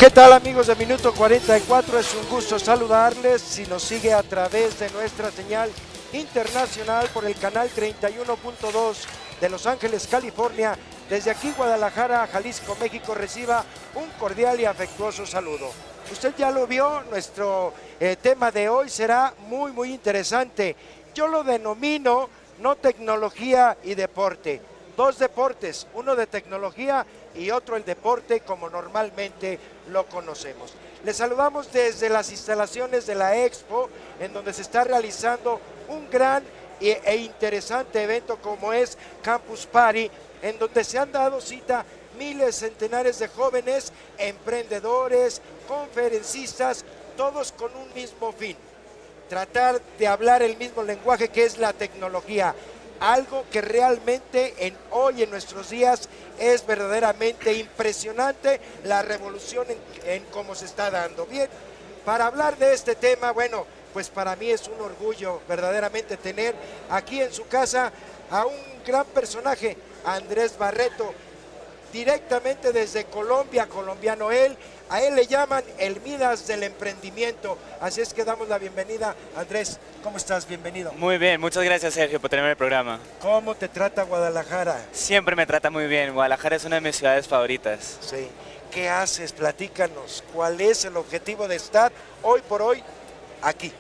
¿Qué tal, amigos de Minuto 44? Es un gusto saludarles. Si nos sigue a través de nuestra señal internacional por el canal 31.2 de Los Ángeles, California, desde aquí Guadalajara, Jalisco, México, reciba un cordial y afectuoso saludo. Usted ya lo vio, nuestro tema de hoy será muy interesante. Yo lo denomino no tecnología y deporte. Dos deportes, uno de tecnología y otro el deporte como normalmente lo conocemos. Les saludamos desde las instalaciones de la Expo, en donde se está realizando un gran e interesante evento como es Campus Party, en donde se han dado cita miles, centenares de jóvenes, emprendedores, conferencistas, todos con un mismo fin: tratar de hablar el mismo lenguaje, que es la tecnología. Algo que realmente hoy en nuestros días es verdaderamente impresionante, la revolución en cómo se está dando. Bien, para hablar de este tema, bueno, pues para mí es un orgullo verdaderamente tener aquí en su casa a un gran personaje, Andrés Barreto, directamente desde Colombia, colombiano él. A él le llaman el Midas del emprendimiento. Así es que damos la bienvenida. Andrés, ¿cómo estás? Bienvenido. Muy bien, muchas gracias, Sergio, por tenerme en el programa. ¿Cómo te trata Guadalajara? Siempre me trata muy bien. Guadalajara es una de mis ciudades favoritas. Sí. ¿Qué haces? Platícanos. ¿Cuál es el objetivo de estar hoy por hoy aquí?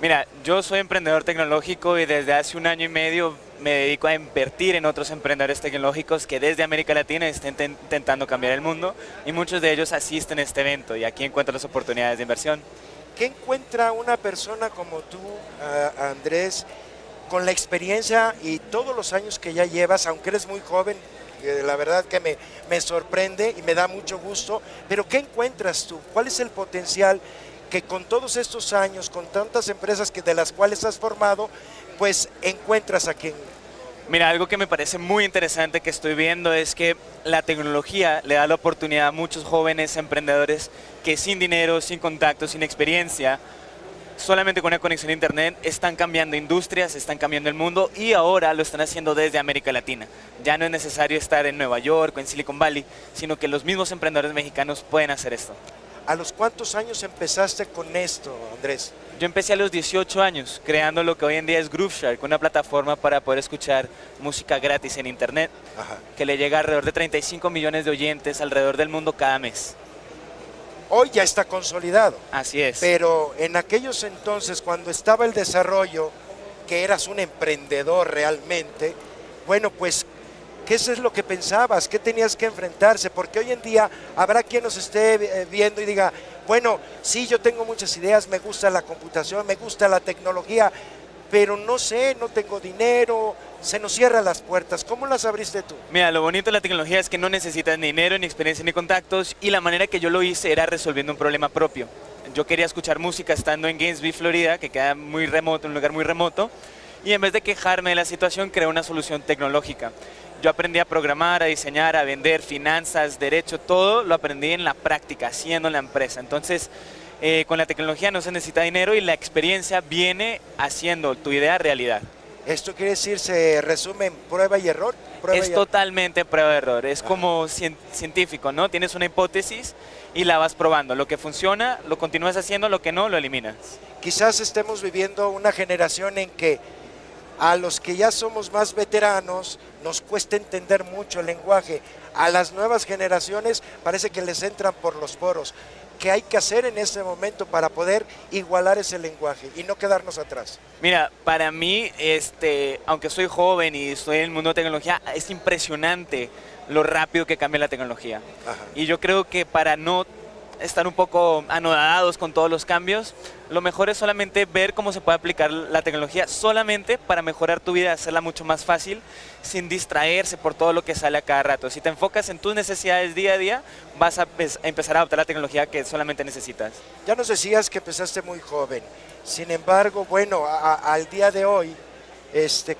Mira, yo soy emprendedor tecnológico y desde hace 1 año y medio me dedico a invertir en otros emprendedores tecnológicos que desde América Latina estén intentando cambiar el mundo, y muchos de ellos asisten a este evento y aquí encuentran las oportunidades de inversión. ¿Qué encuentra una persona como tú, Andrés, con la experiencia y todos los años que ya llevas, aunque eres muy joven? La verdad que me sorprende y me da mucho gusto, pero ¿qué encuentras tú? ¿Cuál es el potencial que con todos estos años, con tantas empresas de las cuales has formado, pues encuentras aquí en... Mira, algo que me parece muy interesante que estoy viendo es que la tecnología le da la oportunidad a muchos jóvenes emprendedores que sin dinero, sin contactos, sin experiencia, solamente con una conexión a internet, están cambiando industrias, están cambiando el mundo, y ahora lo están haciendo desde América Latina. Ya no es necesario estar en Nueva York o en Silicon Valley, sino que los mismos emprendedores mexicanos pueden hacer esto. ¿A los cuántos años empezaste con esto, Andrés? Yo empecé a los 18 años, creando lo que hoy en día es Grooveshark, una plataforma para poder escuchar música gratis en internet. Ajá. Que le llega a alrededor de 35 millones de oyentes alrededor del mundo cada mes. Hoy ya está consolidado. Así es. Pero en aquellos entonces, cuando estaba el desarrollo, que eras un emprendedor realmente, bueno, pues, ¿qué es lo que pensabas? ¿Qué tenías que enfrentarse? Porque hoy en día habrá quien nos esté viendo y diga, bueno, sí, yo tengo muchas ideas, me gusta la computación, me gusta la tecnología, pero no sé, no tengo dinero, se nos cierran las puertas. ¿Cómo las abriste tú? Mira, lo bonito de la tecnología es que no necesitas ni dinero, ni experiencia, ni contactos, y la manera que yo lo hice era resolviendo un problema propio. Yo quería escuchar música estando en Gainesville, Florida, que queda muy remoto, un lugar muy remoto, y en vez de quejarme de la situación, creé una solución tecnológica. Yo aprendí a programar, a diseñar, a vender, finanzas, derecho, todo lo aprendí en la práctica, haciendo en la empresa. Entonces, con la tecnología no se necesita dinero y la experiencia viene haciendo tu idea realidad. ¿Esto quiere decir, se resume en prueba y error? Totalmente prueba y error, es como científico, ¿no? Tienes una hipótesis y la vas probando. Lo que funciona, lo continúas haciendo, lo que no, lo eliminas. Quizás estemos viviendo una generación en que a los que ya somos más veteranos nos cuesta entender mucho el lenguaje. A las nuevas generaciones parece que les entran por los poros. ¿Qué hay que hacer en este momento para poder igualar ese lenguaje y no quedarnos atrás? Mira, para mí, aunque soy joven y estoy en el mundo de tecnología, es impresionante lo rápido que cambia la tecnología. Ajá. Y yo creo que para no estar un poco anodados con todos los cambios, lo mejor es solamente ver cómo se puede aplicar la tecnología solamente para mejorar tu vida, hacerla mucho más fácil, sin distraerse por todo lo que sale a cada rato. Si te enfocas en tus necesidades día a día, vas a empezar a adoptar la tecnología que solamente necesitas. Ya nos decías que empezaste muy joven, sin embargo, bueno, al día de hoy,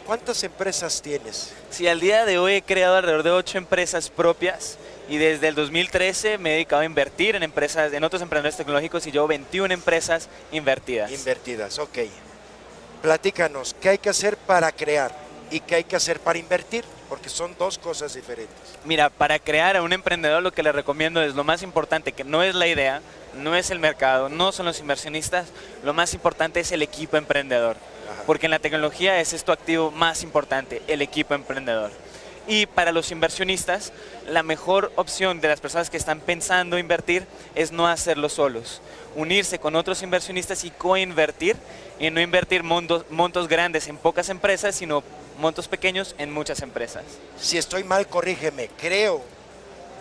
¿cuántas empresas tienes? Sí, al día de hoy he creado alrededor de 8 empresas propias. Y desde el 2013 me he dedicado a invertir en empresas, en otros emprendedores tecnológicos, y llevo 21 empresas invertidas. Invertidas, ok. Platícanos, ¿qué hay que hacer para crear? y qué hay que hacer para invertir, porque son dos cosas diferentes. Mira, para crear a un emprendedor lo que le recomiendo es lo más importante, que no es la idea, no es el mercado, no son los inversionistas, lo más importante es el equipo emprendedor. Ajá. Porque en la tecnología ese es tu activo más importante, el equipo emprendedor. Y para los inversionistas, la mejor opción de las personas que están pensando invertir es no hacerlo solos. Unirse con otros inversionistas y coinvertir, y no invertir montos grandes en pocas empresas, sino montos pequeños en muchas empresas. Si estoy mal, corrígeme. Creo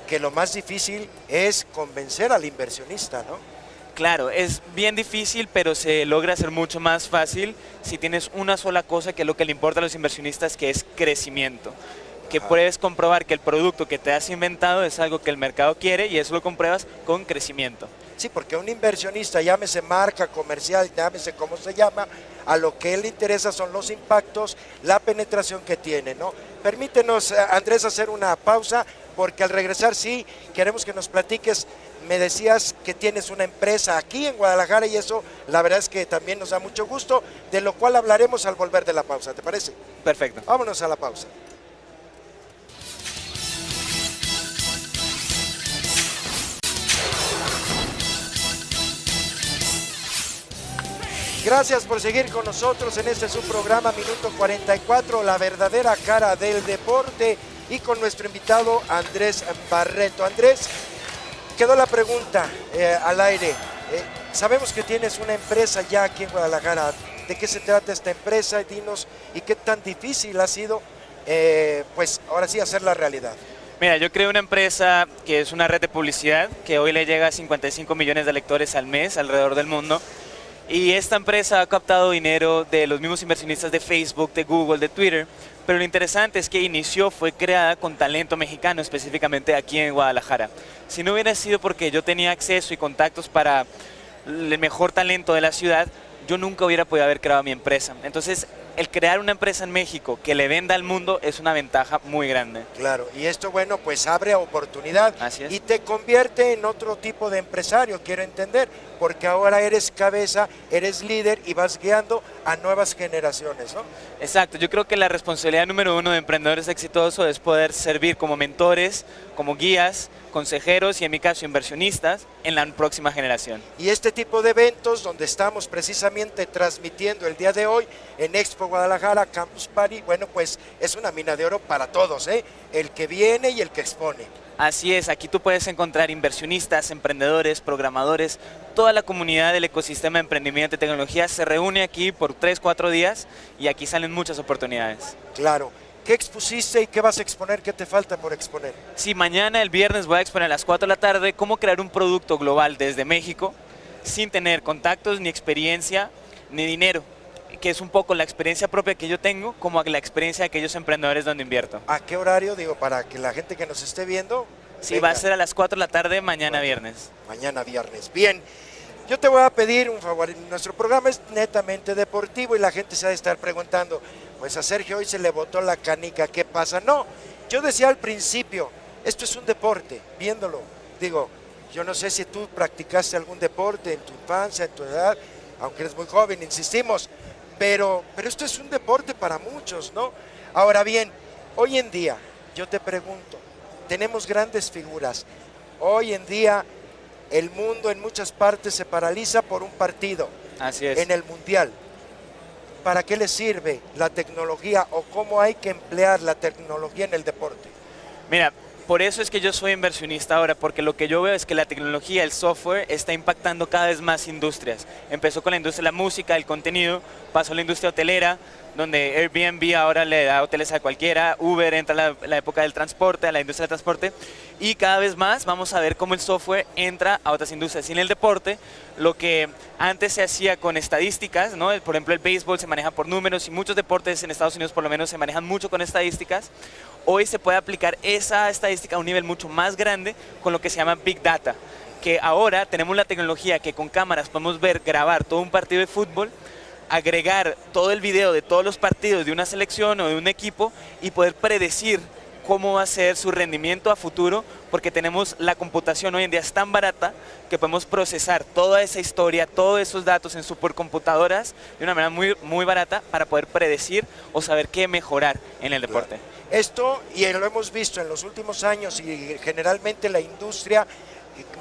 que lo más difícil es convencer al inversionista, ¿no? Claro, es bien difícil, pero se logra hacer mucho más fácil si tienes una sola cosa que es lo que le importa a los inversionistas, que es crecimiento. Que puedes comprobar que el producto que te has inventado es algo que el mercado quiere y eso lo compruebas con crecimiento. Sí, porque a un inversionista, llámese marca comercial, llámese como se llama, a lo que él le interesa son los impactos, la penetración que tiene, ¿no? Permítenos, Andrés, hacer una pausa, porque al regresar sí, queremos que nos platiques. Me decías que tienes una empresa aquí en Guadalajara y eso la verdad es que también nos da mucho gusto, de lo cual hablaremos al volver de la pausa, ¿te parece? Perfecto. Vámonos a la pausa. Gracias por seguir con nosotros en este su programa Minuto 44, la verdadera cara del deporte, y con nuestro invitado Andrés Barreto. Andrés, quedó la pregunta al aire. Sabemos que tienes una empresa ya aquí en Guadalajara. ¿De qué se trata esta empresa? Dinos, ¿y qué tan difícil ha sido, pues ahora sí, hacerla realidad? Mira, yo creé una empresa que es una red de publicidad que hoy le llega a 55 millones de lectores al mes alrededor del mundo. Y esta empresa ha captado dinero de los mismos inversionistas de Facebook, de Google, de Twitter. Pero lo interesante es que fue creada con talento mexicano, específicamente aquí en Guadalajara. Si no hubiera sido porque yo tenía acceso y contactos para el mejor talento de la ciudad, yo nunca hubiera podido haber creado mi empresa. Entonces, el crear una empresa en México que le venda al mundo es una ventaja muy grande. Claro, y esto, bueno, pues abre oportunidad. Así es. Y te convierte en otro tipo de empresario, quiero entender, porque ahora eres cabeza, eres líder y vas guiando a nuevas generaciones, ¿no? Exacto, yo creo que la responsabilidad número uno de emprendedores exitosos es poder servir como mentores, como guías, consejeros y en mi caso inversionistas en la próxima generación. Y este tipo de eventos donde estamos precisamente transmitiendo el día de hoy en Expo Guadalajara, Campus Party, bueno, pues es una mina de oro para todos, ¿eh? El que viene y el que expone. Así es, aquí tú puedes encontrar inversionistas, emprendedores, programadores, toda la comunidad del ecosistema de emprendimiento y tecnología se reúne aquí por 3-4 días y aquí salen muchas oportunidades. Claro. ¿Qué expusiste y qué vas a exponer? ¿Qué te falta por exponer? Sí, mañana, el viernes, voy a exponer a las 4 de la tarde cómo crear un producto global desde México sin tener contactos, ni experiencia, ni dinero, que es un poco la experiencia propia que yo tengo como la experiencia de aquellos emprendedores donde invierto. ¿A qué horario? Digo, para que la gente que nos esté viendo... Sí, venga. Va a ser a las 4 de la tarde mañana viernes. Mañana viernes. Bien, yo te voy a pedir un favor. Nuestro programa es netamente deportivo y la gente se ha de estar preguntando, pues a Sergio hoy se le botó la canica, ¿qué pasa? No, yo decía al principio, esto es un deporte, viéndolo. Digo, yo no sé si tú practicaste algún deporte en tu infancia, en tu edad, aunque eres muy joven, insistimos, pero esto es un deporte para muchos, ¿no? Ahora bien, hoy en día, yo te pregunto, tenemos grandes figuras. Hoy en día, el mundo en muchas partes se paraliza por un partido. Así es. En el Mundial. ¿Para qué le sirve la tecnología o cómo hay que emplear la tecnología en el deporte? Mira, por eso es que yo soy inversionista ahora, porque lo que yo veo es que la tecnología, el software, está impactando cada vez más industrias. Empezó con la industria de la música, el contenido, pasó a la industria hotelera, donde Airbnb ahora le da hoteles a cualquiera, Uber entra a la época del transporte, a la industria del transporte, y cada vez más vamos a ver cómo el software entra a otras industrias. Y en el deporte, lo que antes se hacía con estadísticas, ¿no? Por ejemplo, el béisbol se maneja por números y muchos deportes en Estados Unidos por lo menos se manejan mucho con estadísticas. Hoy se puede aplicar esa estadística a un nivel mucho más grande con lo que se llama Big Data, que ahora tenemos la tecnología que con cámaras podemos ver, grabar todo un partido de fútbol, agregar todo el video de todos los partidos de una selección o de un equipo y poder predecir cómo va a ser su rendimiento a futuro, porque tenemos la computación hoy en día es tan barata que podemos procesar toda esa historia, todos esos datos en supercomputadoras de una manera muy barata para poder predecir o saber qué mejorar en el deporte. Esto, y lo hemos visto en los últimos años, y generalmente la industria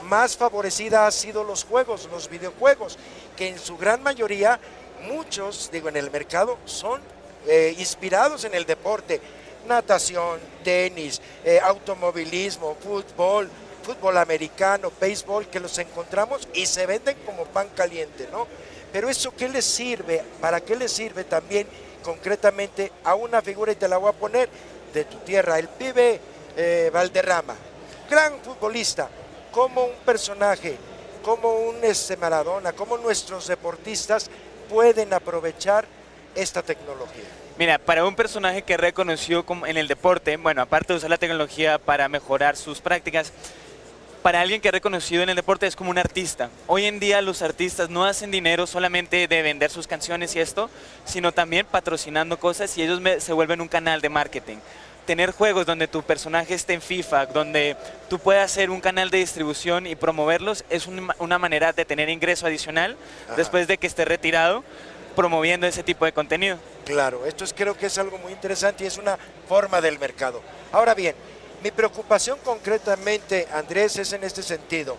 más favorecida ha sido los juegos, los videojuegos, que en su gran mayoría, muchos, digo, en el mercado, son inspirados en el deporte. Natación, tenis, automovilismo, fútbol americano, béisbol, que los encontramos y se venden como pan caliente, ¿no? Pero eso, ¿qué les sirve? ¿Para qué les sirve también concretamente a una figura, y te la voy a poner, de tu tierra, el pibe Valderrama, gran futbolista, como un personaje, como un Maradona, como nuestros deportistas pueden aprovechar esta tecnología? Mira, para un personaje que reconoció en el deporte, bueno, aparte de usar la tecnología para mejorar sus prácticas, para alguien que es reconocido en el deporte es como un artista. Hoy en día los artistas no hacen dinero solamente de vender sus canciones y esto, sino también patrocinando cosas, y ellos se vuelven un canal de marketing. Tener juegos donde tu personaje esté en FIFA, donde tú puedas hacer un canal de distribución y promoverlos, es una manera de tener ingreso adicional. Ajá. Después de que esté retirado, promoviendo ese tipo de contenido. Claro, creo que es algo muy interesante y es una forma del mercado. Ahora bien, mi preocupación concretamente, Andrés, es en este sentido.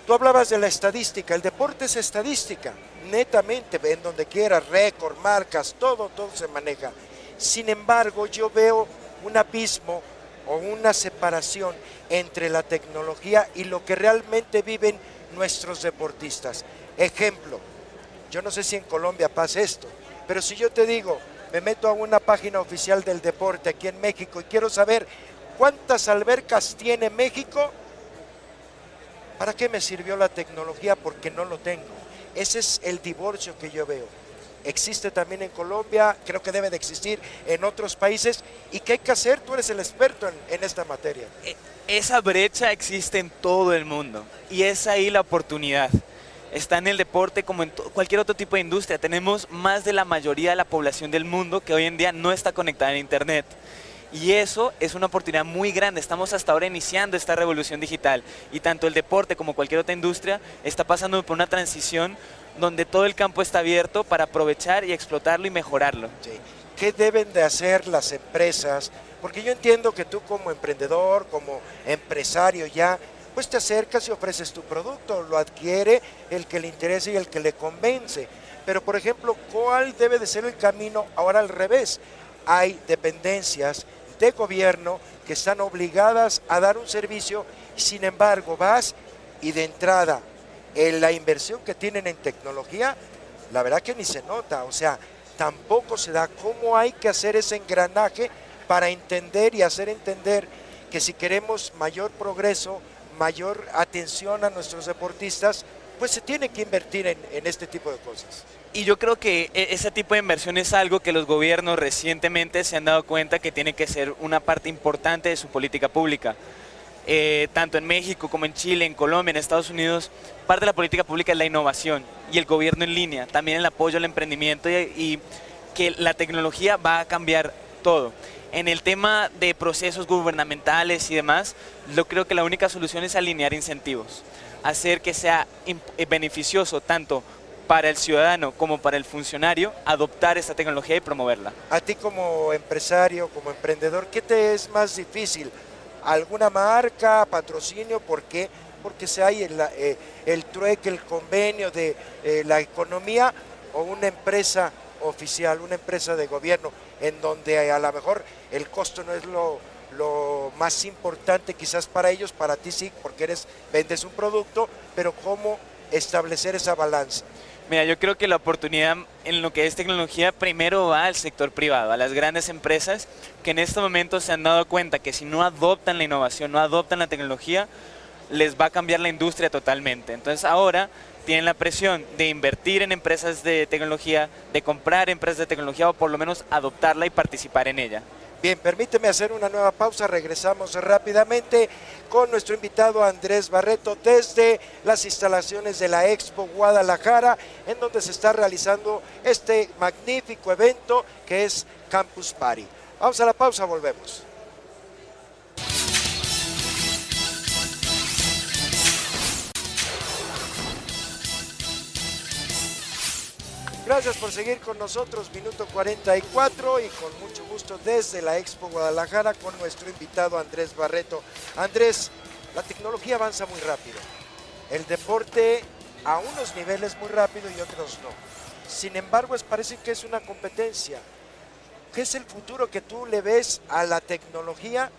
Tú hablabas de la estadística, el deporte es estadística, netamente, en donde quieras, récord, marcas, todo se maneja. Sin embargo, yo veo un abismo o una separación entre la tecnología y lo que realmente viven nuestros deportistas. Ejemplo, yo no sé si en Colombia pasa esto, pero si yo te digo, me meto a una página oficial del deporte aquí en México y quiero saber cuántas albercas tiene México, ¿para qué me sirvió la tecnología? Porque no lo tengo. Ese es el divorcio que yo veo. Existe también en Colombia, creo que debe de existir en otros países. ¿Y qué hay que hacer? Tú eres el experto en esta materia. Esa brecha existe en todo el mundo y es ahí la oportunidad. Está en el deporte como en cualquier otro tipo de industria. Tenemos más de la mayoría de la población del mundo que hoy en día no está conectada en Internet. Y eso es una oportunidad muy grande. Estamos hasta ahora iniciando esta revolución digital. Y tanto el deporte como cualquier otra industria está pasando por una transición donde todo el campo está abierto para aprovechar y explotarlo y mejorarlo. Sí. ¿Qué deben de hacer las empresas? Porque yo entiendo que tú como emprendedor, como empresario ya, pues te acercas y ofreces tu producto, lo adquiere el que le interesa y el que le convence. Pero, por ejemplo, ¿cuál debe de ser el camino ahora al revés? Hay dependencias de gobierno que están obligadas a dar un servicio, sin embargo, vas y de entrada, en la inversión que tienen en tecnología, la verdad que ni se nota, o sea, tampoco se da. ¿Cómo hay que hacer ese engranaje para entender y hacer entender que si queremos mayor progreso, mayor atención a nuestros deportistas, pues se tiene que invertir en este tipo de cosas? Y yo creo que ese tipo de inversión es algo que los gobiernos recientemente se han dado cuenta que tiene que ser una parte importante de su política pública. Tanto en México como en Chile, en Colombia, en Estados Unidos, parte de la política pública es la innovación y el gobierno en línea, también el apoyo al emprendimiento y que la tecnología va a cambiar todo. En el tema de procesos gubernamentales y demás, yo creo que la única solución es alinear incentivos, hacer que sea beneficioso tanto para el ciudadano como para el funcionario adoptar esta tecnología y promoverla. A ti como empresario, como emprendedor, ¿qué te es más difícil? ¿Alguna marca, patrocinio? ¿Por qué? Porque se hay el trueque, el convenio de la economía, o una empresa oficial, una empresa de gobierno, en donde a lo mejor el costo no es lo más importante quizás para ellos, para ti sí, porque vendes un producto, pero ¿cómo establecer esa balanza? Mira, yo creo que la oportunidad en lo que es tecnología primero va al sector privado, a las grandes empresas que en este momento se han dado cuenta que si no adoptan la innovación, no adoptan la tecnología, les va a cambiar la industria totalmente. Entonces ahora tienen la presión de invertir en empresas de tecnología, de comprar empresas de tecnología o por lo menos adoptarla y participar en ella. Bien, permíteme hacer una nueva pausa, regresamos rápidamente con nuestro invitado Andrés Barreto desde las instalaciones de la Expo Guadalajara, en donde se está realizando este magnífico evento que es Campus Party. Vamos a la pausa, volvemos. Gracias por seguir con nosotros, minuto 44 y con mucho gusto desde la Expo Guadalajara con nuestro invitado Andrés Barreto. Andrés, la tecnología avanza muy rápido, el deporte a unos niveles muy rápido y otros no. Sin embargo, parece que es una competencia. ¿Qué es el futuro que tú le ves a la tecnología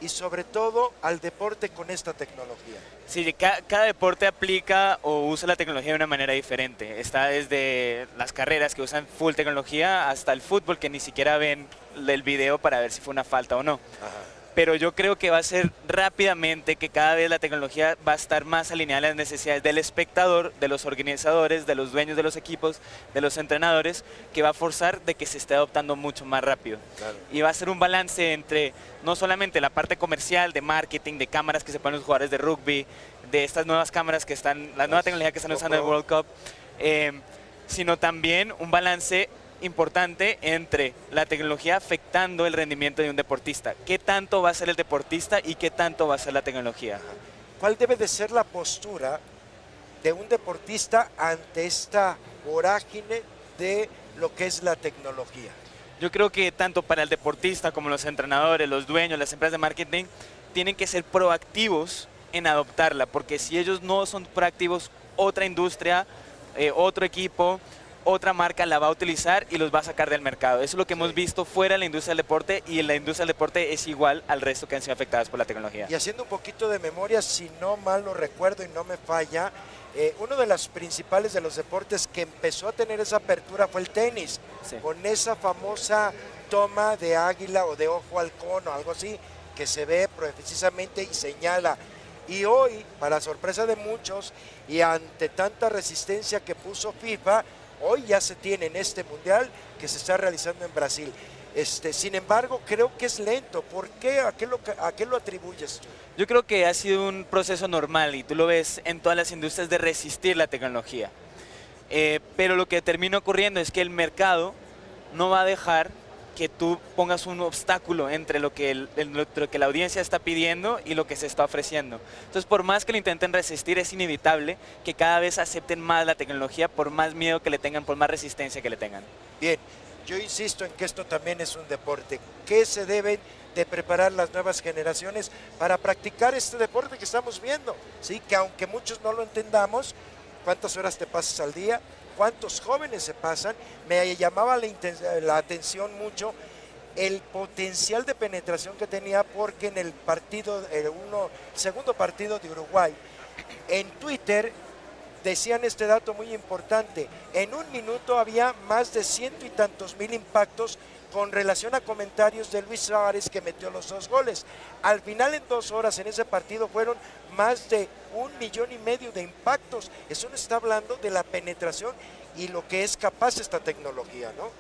y sobre todo al deporte con esta tecnología? Sí, cada deporte aplica o usa la tecnología de una manera diferente. Está desde las carreras que usan full tecnología hasta el fútbol que ni siquiera ven el video para ver si fue una falta o no. Ajá. Pero yo creo que va a ser rápidamente que cada vez la tecnología va a estar más alineada a las necesidades del espectador, de los organizadores, de los dueños de los equipos, de los entrenadores, que va a forzar de que se esté adoptando mucho más rápido. Claro. Y va a ser un balance entre no solamente la parte comercial, de marketing, de cámaras que se ponen los jugadores de rugby, de estas nuevas cámaras que están, la nueva tecnología que están usando en el World Cup, sino también un balance importante entre la tecnología afectando el rendimiento de un deportista. ¿Qué tanto va a ser el deportista y qué tanto va a ser la tecnología? ¿Cuál debe de ser la postura de un deportista ante esta vorágine de lo que es la tecnología? Yo creo que tanto para el deportista como los entrenadores, los dueños, las empresas de marketing, tienen que ser proactivos en adoptarla, porque si ellos no son proactivos, otra industria, otro equipo, otra marca la va a utilizar y los va a sacar del mercado. Eso es lo que hemos visto fuera de la industria del deporte y en la industria del deporte es igual al resto que han sido afectadas por la tecnología. Y haciendo un poquito de memoria, si no mal lo recuerdo y no me falla, uno de los principales de los deportes que empezó a tener esa apertura fue el tenis, Sí. con esa famosa toma de águila o de ojo halcón o algo así, que se ve precisamente y señala. Y hoy, para sorpresa de muchos y ante tanta resistencia que puso FIFA, hoy ya se tiene en este mundial que se está realizando en Brasil. Sin embargo, creo que es lento. ¿Por qué? ¿A qué lo atribuyes tú? Yo creo que ha sido un proceso normal y tú lo ves en todas las industrias de resistir la tecnología. Pero lo que termina ocurriendo es que el mercado no va a dejar que tú pongas un obstáculo entre lo que la audiencia está pidiendo y lo que se está ofreciendo. Entonces, por más que lo intenten resistir, es inevitable que cada vez acepten más la tecnología, por más miedo que le tengan, por más resistencia que le tengan. Bien, yo insisto en que esto también es un deporte. ¿Qué se deben de preparar las nuevas generaciones para practicar este deporte que estamos viendo? ¿Sí? Que aunque muchos no lo entendamos, ¿cuántas horas te pasas al día? ¿Cuántos jóvenes se pasan? Me llamaba la atención mucho el potencial de penetración que tenía, porque en el partido, segundo partido de Uruguay, en Twitter decían este dato muy importante: en un minuto había más de 100 y tantos mil impactos con relación a comentarios de Luis Suárez, que metió los 2 goles. Al final, en 2 horas en ese partido fueron más de 1,5 millones de impactos. Eso nos está hablando de la penetración y lo que es capaz esta tecnología, ¿no?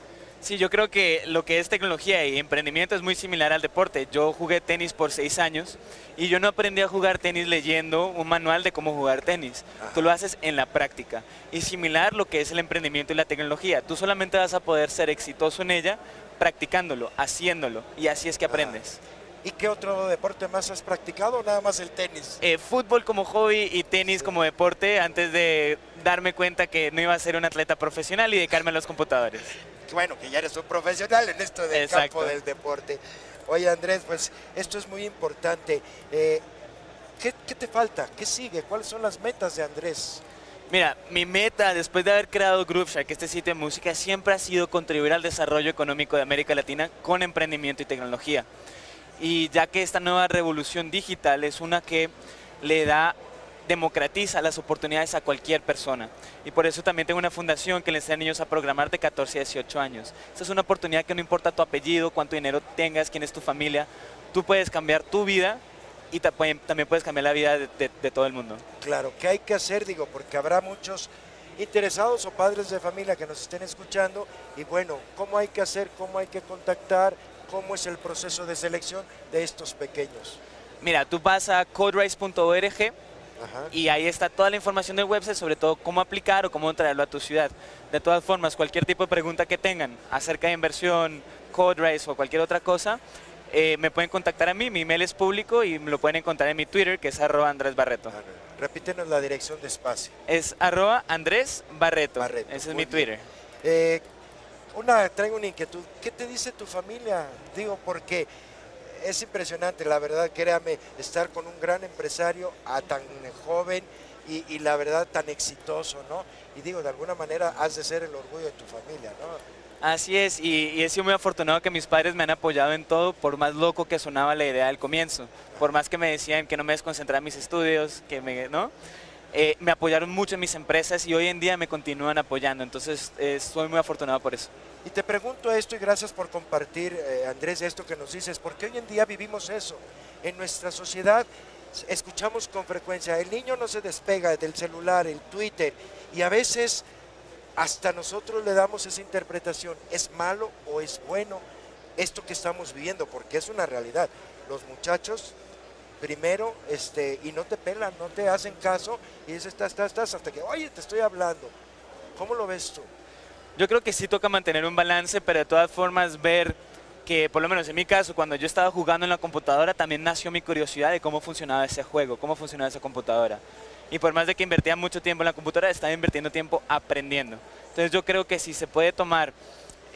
Sí, yo creo que lo que es tecnología y emprendimiento es muy similar al deporte. Yo jugué tenis por 6 años y yo no aprendí a jugar tenis leyendo un manual de cómo jugar tenis. Ajá. Tú lo haces en la práctica. Y similar lo que es el emprendimiento y la tecnología. Tú solamente vas a poder ser exitoso en ella practicándolo, haciéndolo, y así es que aprendes. ¿Y qué otro deporte más has practicado o nada más el tenis? Fútbol como hobby y tenis como deporte, antes de darme cuenta que no iba a ser un atleta profesional y dedicarme a los computadores. Bueno, que ya eres un profesional en esto del campo del deporte. Oye, Andrés, pues esto es muy importante. ¿Qué te falta? ¿Qué sigue? ¿Cuáles son las metas de Andrés? Mira, mi meta después de haber creado Grooveshark, este sitio de música, siempre ha sido contribuir al desarrollo económico de América Latina con emprendimiento y tecnología. Y ya que esta nueva revolución digital es una que democratiza las oportunidades a cualquier persona. Y por eso también tengo una fundación que le enseña a niños a programar de 14 a 18 años. Esta es una oportunidad que no importa tu apellido, cuánto dinero tengas, quién es tu familia, tú puedes cambiar tu vida y también puedes cambiar la vida de todo el mundo. Claro, ¿qué hay que hacer? Digo, porque habrá muchos interesados o padres de familia que nos estén escuchando y bueno, ¿cómo hay que hacer? ¿Cómo hay que contactar? ¿Cómo es el proceso de selección de estos pequeños? Mira, tú vas a coderice.org y ahí está toda la información del website, sobre todo cómo aplicar o cómo traerlo a tu ciudad. De todas formas, cualquier tipo de pregunta que tengan acerca de inversión, Coderice o cualquier otra cosa, me pueden contactar a mí, mi email es público y me lo pueden encontrar en mi Twitter, que es @AndrésBarreto. Repítenos la dirección de espacio. Es @AndrésBarreto, ese es mi Twitter. Traigo una inquietud. ¿Qué te dice tu familia? Digo, porque es impresionante, la verdad, créame, estar con un gran empresario a tan joven y la verdad tan exitoso, ¿no? Y digo, de alguna manera has de ser el orgullo de tu familia, ¿no? Así es, y he sido muy afortunado que mis padres me han apoyado en todo, por más loco que sonaba la idea al comienzo, por más que me decían que no me desconcentrara en mis estudios, ¿no? Me apoyaron mucho en mis empresas y hoy en día me continúan apoyando, entonces soy muy afortunado por eso. Y te pregunto esto y gracias por compartir, Andrés, esto que nos dices, porque hoy en día vivimos eso. En nuestra sociedad escuchamos con frecuencia, el niño no se despega del celular, el Twitter, y a veces hasta nosotros le damos esa interpretación, ¿es malo o es bueno esto que estamos viviendo? Porque es una realidad. Los muchachos primero y no te pelan, no te hacen caso y dices, estás, hasta que, oye, te estoy hablando. ¿Cómo lo ves tú? Yo creo que sí toca mantener un balance, pero de todas formas ver que, por lo menos en mi caso, cuando yo estaba jugando en la computadora, también nació mi curiosidad de cómo funcionaba ese juego, cómo funcionaba esa computadora. Y por más de que invertía mucho tiempo en la computadora, estaba invirtiendo tiempo aprendiendo. Entonces yo creo que si se puede tomar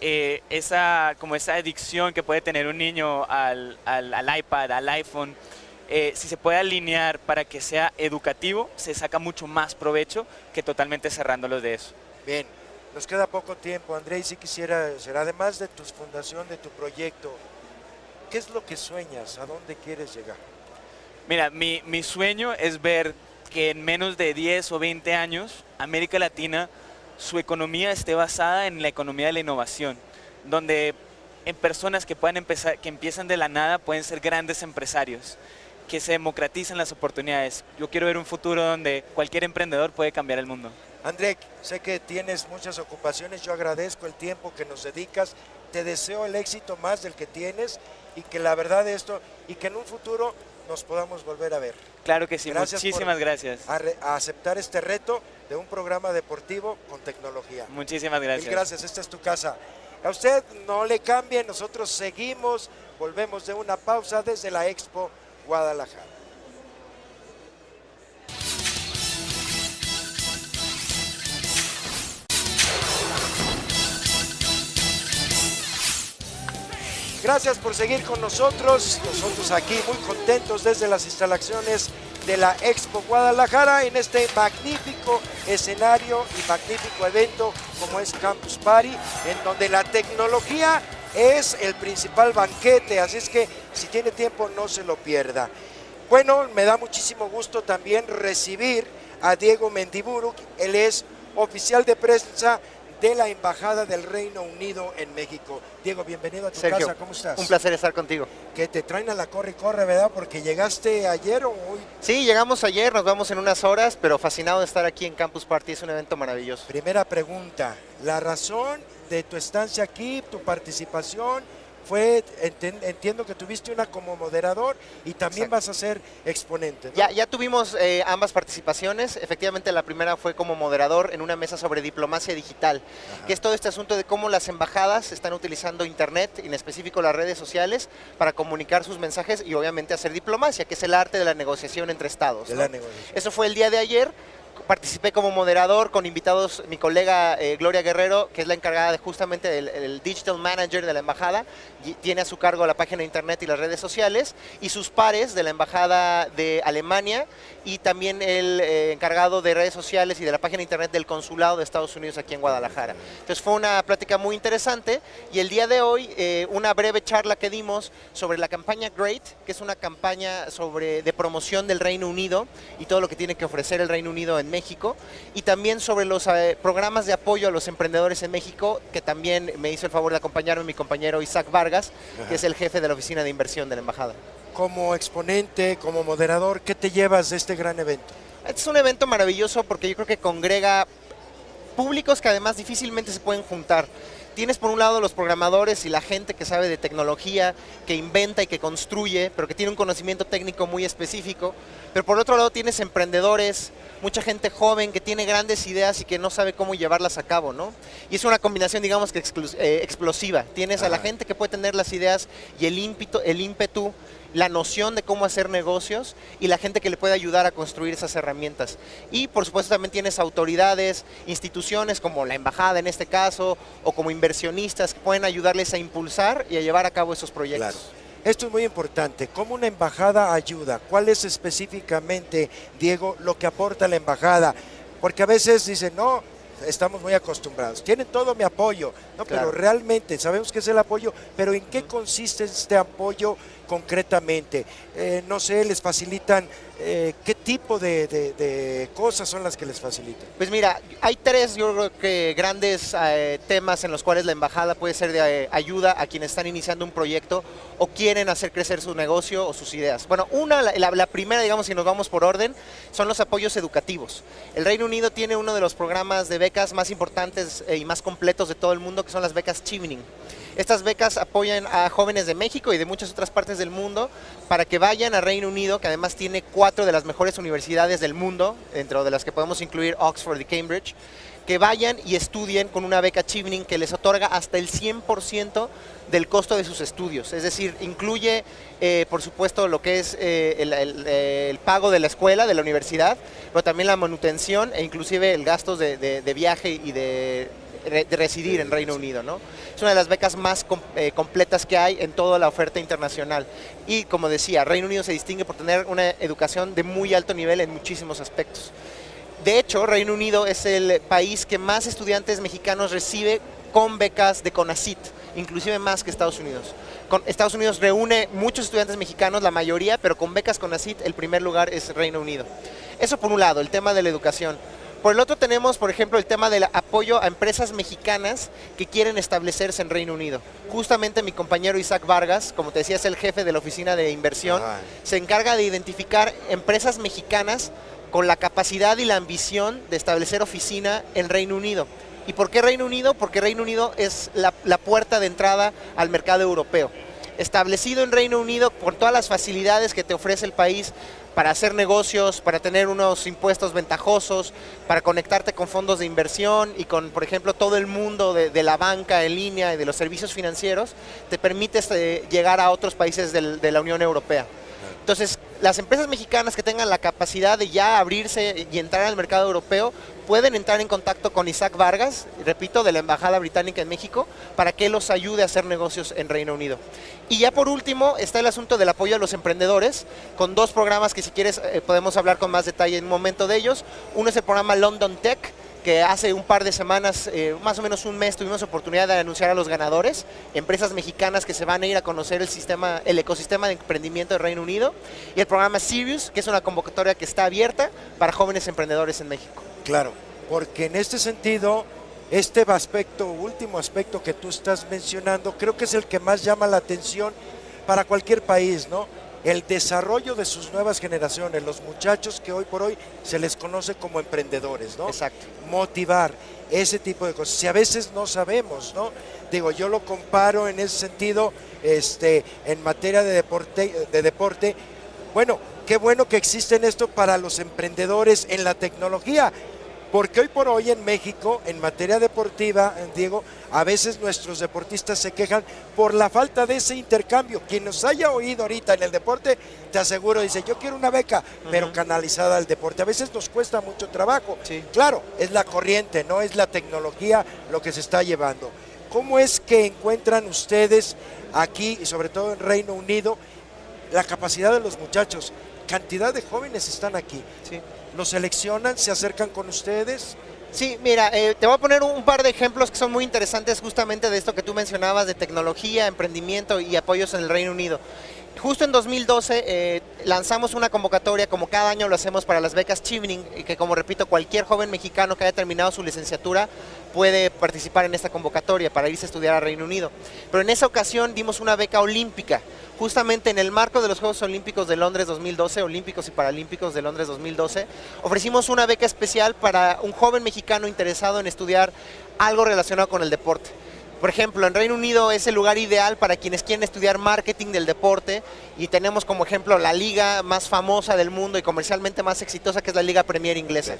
esa adicción que puede tener un niño al iPad, al iPhone, si se puede alinear para que sea educativo, se saca mucho más provecho que totalmente cerrándolos de eso. Bien, nos queda poco tiempo, Andrés, si quisiera, además de tu fundación, de tu proyecto, ¿qué es lo que sueñas? ¿A dónde quieres llegar? Mira, mi sueño es ver que en menos de 10 o 20 años, América Latina, su economía esté basada en la economía de la innovación, donde en personas que puedan empezar, que empiezan de la nada, pueden ser grandes empresarios, que se democratizan las oportunidades. Yo quiero ver un futuro donde cualquier emprendedor puede cambiar el mundo. André, sé que tienes muchas ocupaciones, yo agradezco el tiempo que nos dedicas, te deseo el éxito más del que tienes y que la verdad y que en un futuro nos podamos volver a ver. Claro que sí, gracias, muchísimas gracias. A aceptar este reto de un programa deportivo con tecnología. Muchísimas gracias. Mil gracias, esta es tu casa. A usted no le cambie, nosotros seguimos, volvemos de una pausa desde la Expo Guadalajara. Gracias por seguir con nosotros aquí muy contentos desde las instalaciones de la Expo Guadalajara en este magnífico escenario y magnífico evento como es Campus Party, en donde la tecnología es el principal banquete, así es que si tiene tiempo no se lo pierda. Bueno, me da muchísimo gusto también recibir a Diego Mendiburu, él es oficial de prensa de la Embajada del Reino Unido en México. Diego, bienvenido a tu Sergio, casa, ¿cómo estás? Un placer estar contigo. Que te traen a la corre y corre, ¿verdad? Porque llegaste ayer o hoy. Sí, llegamos ayer, nos vamos en unas horas, pero fascinado de estar aquí en Campus Party, es un evento maravilloso. Primera pregunta, la razón de tu estancia aquí, tu participación, fue, entiendo que tuviste una como moderador y también Exacto. vas a ser exponente, ¿no? Ya tuvimos ambas participaciones, efectivamente la primera fue como moderador en una mesa sobre diplomacia digital, que es todo este asunto de cómo las embajadas están utilizando internet, en específico las redes sociales, para comunicar sus mensajes y obviamente hacer diplomacia, que es el arte de la negociación entre estados, De ¿no? la negociación. Eso fue el día de ayer. Participé como moderador con invitados, mi colega Gloria Guerrero, que es la encargada de justamente del Digital Manager de la embajada, y tiene a su cargo la página de internet y las redes sociales, y sus pares de la embajada de Alemania y también el encargado de redes sociales y de la página de internet del consulado de Estados Unidos aquí en Guadalajara. Entonces fue una plática muy interesante y el día de hoy una breve charla que dimos sobre la campaña Great, que es una campaña de promoción del Reino Unido y todo lo que tiene que ofrecer el Reino Unido en México, y también sobre los programas de apoyo a los emprendedores en México, que también me hizo el favor de acompañarme mi compañero Isaac Vargas, que es el jefe de la oficina de inversión de la embajada. Como exponente, como moderador, ¿qué te llevas de este gran evento? Este es un evento maravilloso porque yo creo que congrega públicos que además difícilmente se pueden juntar. Tienes por un lado los programadores y la gente que sabe de tecnología, que inventa y que construye, pero que tiene un conocimiento técnico muy específico. Pero por otro lado tienes emprendedores, mucha gente joven que tiene grandes ideas y que no sabe cómo llevarlas a cabo, ¿no? Y es una combinación, digamos, que explosiva. Tienes a la gente que puede tener las ideas y el ímpetu la noción de cómo hacer negocios y la gente que le puede ayudar a construir esas herramientas. Y por supuesto también tienes autoridades, instituciones como la embajada en este caso, o como inversionistas que pueden ayudarles a impulsar y a llevar a cabo esos proyectos. Claro. Esto es muy importante. ¿Cómo una embajada ayuda? ¿Cuál es específicamente, Diego, lo que aporta la embajada? Porque a veces dicen, no, estamos muy acostumbrados, tienen todo mi apoyo, no, Claro. pero realmente sabemos que es el apoyo, pero ¿en qué consiste este apoyo concretamente? No sé, ¿les facilitan qué tipo de cosas son las que les facilitan? Pues mira, hay tres, yo creo que grandes temas en los cuales la embajada puede ser de ayuda a quienes están iniciando un proyecto o quieren hacer crecer su negocio o sus ideas. Bueno, la primera, digamos, si nos vamos por orden, son los apoyos educativos. El Reino Unido tiene uno de los programas de becas más importantes y más completos de todo el mundo, que son las becas Chevening. Estas becas apoyan a jóvenes de México y de muchas otras partes del mundo para que vayan a Reino Unido, que además tiene 4 de las mejores universidades del mundo, dentro de las que podemos incluir Oxford y Cambridge, que vayan y estudien con una beca Chevening que les otorga hasta el 100% del costo de sus estudios. Es decir, incluye, por supuesto, lo que es el pago de la escuela, de la universidad, pero también la manutención e inclusive el gasto de viaje y de residir en Reino Unido, ¿no? Es una de las becas más completas que hay en toda la oferta internacional. Y como decía, Reino Unido se distingue por tener una educación de muy alto nivel en muchísimos aspectos. De hecho, Reino Unido es el país que más estudiantes mexicanos recibe con becas de CONACYT, inclusive más que Estados Unidos. Estados Unidos reúne muchos estudiantes mexicanos, la mayoría, pero con becas CONACYT el primer lugar es Reino Unido. Eso por un lado, el tema de la educación. Por el otro tenemos, por ejemplo, el tema del apoyo a empresas mexicanas que quieren establecerse en Reino Unido. Justamente mi compañero Isaac Vargas, como te decía, es el jefe de la oficina de inversión, se encarga de identificar empresas mexicanas con la capacidad y la ambición de establecer oficina en Reino Unido. ¿Y por qué Reino Unido? Porque Reino Unido es la puerta de entrada al mercado europeo. Establecido en Reino Unido por todas las facilidades que te ofrece el país para hacer negocios, para tener unos impuestos ventajosos, para conectarte con fondos de inversión y con, por ejemplo, todo el mundo de la banca en línea y de los servicios financieros, te permite llegar a otros países de la Unión Europea. Entonces, las empresas mexicanas que tengan la capacidad de ya abrirse y entrar al mercado europeo pueden entrar en contacto con Isaac Vargas, repito, de la Embajada Británica en México, para que los ayude a hacer negocios en Reino Unido. Y ya por último está el asunto del apoyo a los emprendedores, con 2 programas que si quieres podemos hablar con más detalle en un momento de ellos. Uno es el programa London Tech, que hace un par de semanas, más o menos un mes, tuvimos oportunidad de anunciar a los ganadores, empresas mexicanas que se van a ir a conocer el ecosistema de emprendimiento de Reino Unido, y el programa Sirius, que es una convocatoria que está abierta para jóvenes emprendedores en México. Claro, porque en este sentido, último aspecto que tú estás mencionando, creo que es el que más llama la atención para cualquier país, ¿no? El desarrollo de sus nuevas generaciones, los muchachos que hoy por hoy se les conoce como emprendedores, ¿no? Exacto. Motivar ese tipo de cosas. Si a veces no sabemos, ¿no? Digo, yo lo comparo en ese sentido, en materia de deporte. Bueno, qué bueno que existen esto para los emprendedores en la tecnología. Porque hoy por hoy en México, en materia deportiva, Diego, a veces nuestros deportistas se quejan por la falta de ese intercambio. Quien nos haya oído ahorita en el deporte, te aseguro, dice, yo quiero una beca, pero canalizada al deporte. A veces nos cuesta mucho trabajo. Sí. Claro, es la corriente, no es la tecnología lo que se está llevando. ¿Cómo es que encuentran ustedes aquí, y sobre todo en Reino Unido, la capacidad de los muchachos? Cantidad de jóvenes están aquí. Sí. ¿Los seleccionan? ¿Se acercan con ustedes? Sí, mira, te voy a poner un par de ejemplos que son muy interesantes justamente de esto que tú mencionabas de tecnología, emprendimiento y apoyos en el Reino Unido. Justo en 2012 lanzamos una convocatoria, como cada año lo hacemos para las becas Chevening, que como repito, cualquier joven mexicano que haya terminado su licenciatura puede participar en esta convocatoria para irse a estudiar a Reino Unido. Pero en esa ocasión dimos una beca olímpica, justamente en el marco de los Juegos Olímpicos de Londres 2012, Olímpicos y Paralímpicos de Londres 2012, ofrecimos una beca especial para un joven mexicano interesado en estudiar algo relacionado con el deporte. Por ejemplo, en Reino Unido es el lugar ideal para quienes quieren estudiar marketing del deporte y tenemos como ejemplo la liga más famosa del mundo y comercialmente más exitosa, que es la Liga Premier inglesa.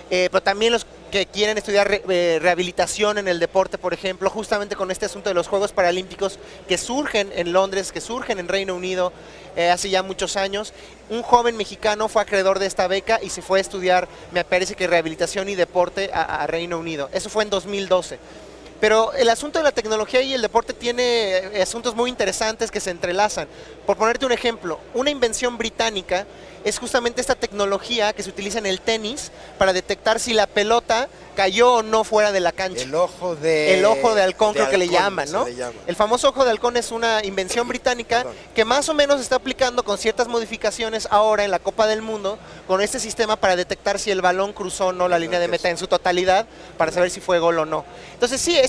pero también los que quieren estudiar rehabilitación en el deporte, por ejemplo, justamente con este asunto de los Juegos Paralímpicos que surgen en Londres, que surgen en Reino Unido hace ya muchos años. Un joven mexicano fue acreedor de esta beca y se fue a estudiar, me parece que rehabilitación y deporte a Reino Unido. Eso fue en 2012. Pero el asunto de la tecnología y el deporte tiene asuntos muy interesantes que se entrelazan. Por ponerte un ejemplo, una invención británica es justamente esta tecnología que se utiliza en el tenis para detectar si la pelota cayó o no fuera de la cancha. El ojo de halcón, creo que le llaman, ¿no? Le llama. El famoso ojo de halcón es una invención británica que más o menos se está aplicando con ciertas modificaciones ahora en la Copa del Mundo con este sistema para detectar si el balón cruzó o no la línea de meta en su totalidad para saber si fue gol o no. Entonces sí,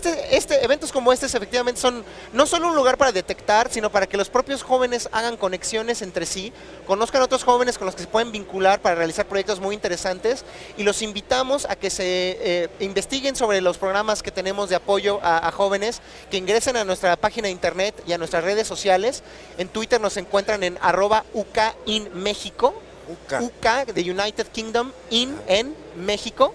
eventos como estos efectivamente son no solo un lugar para detectar, sino para que los propios jóvenes hagan conexiones entre sí, conozcan a otros jóvenes con los que se pueden vincular para realizar proyectos muy interesantes, y los invitamos a que se investiguen sobre los programas que tenemos de apoyo a jóvenes, que ingresen a nuestra página de internet y a nuestras redes sociales. En Twitter nos encuentran en @UKInMéxico, UK de United Kingdom, en México,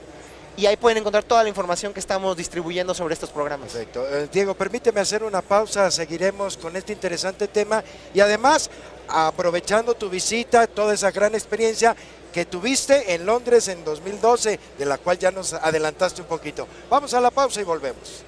y ahí pueden encontrar toda la información que estamos distribuyendo sobre estos programas. Perfecto. Diego, permíteme hacer una pausa, seguiremos con este interesante tema y además aprovechando tu visita, toda esa gran experiencia que tuviste en Londres en 2012, de la cual ya nos adelantaste un poquito. Vamos a la pausa y volvemos.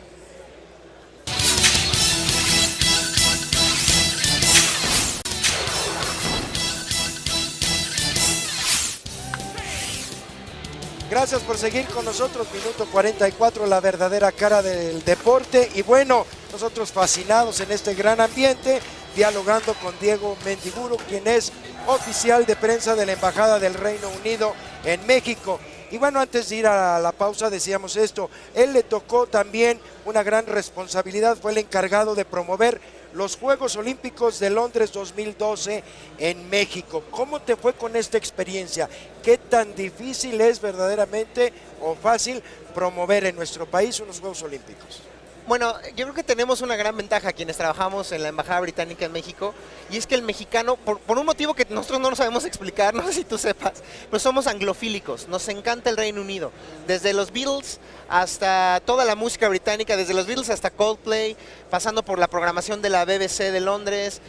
Gracias por seguir con nosotros, minuto 44, la verdadera cara del deporte. Y bueno, nosotros fascinados en este gran ambiente, dialogando con Diego Mendiburu, quien es oficial de prensa de la Embajada del Reino Unido en México. Y bueno, antes de ir a la pausa decíamos esto, él le tocó también una gran responsabilidad, fue el encargado de promover los Juegos Olímpicos de Londres 2012 en México. ¿Cómo te fue con esta experiencia? ¿Qué tan difícil es verdaderamente o fácil promover en nuestro país unos Juegos Olímpicos? Bueno, yo creo que tenemos una gran ventaja quienes trabajamos en la Embajada Británica en México, y es que el mexicano, por un motivo que nosotros no nos sabemos explicar, no sé si tú sepas, pero somos anglofílicos, nos encanta el Reino Unido, desde los Beatles hasta toda la música británica, desde los Beatles hasta Coldplay, pasando por la programación de la BBC de Londres,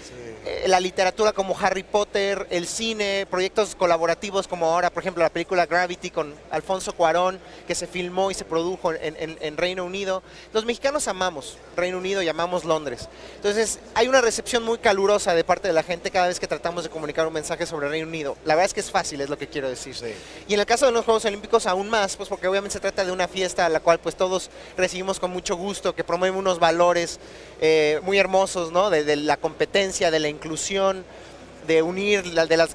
la literatura como Harry Potter, el cine, proyectos colaborativos como ahora, por ejemplo, la película Gravity con Alfonso Cuarón, que se filmó y se produjo en Reino Unido. Los mexicanos amamos Reino Unido y amamos Londres. Entonces, hay una recepción muy calurosa de parte de la gente cada vez que tratamos de comunicar un mensaje sobre Reino Unido. La verdad es que es fácil, es lo que quiero decir. Sí. Y en el caso de los Juegos Olímpicos aún más, pues porque obviamente se trata de una fiesta a la cual pues todos recibimos con mucho gusto, que promueve unos valores muy hermosos, ¿no? De la competencia, de la inclusión, de unir,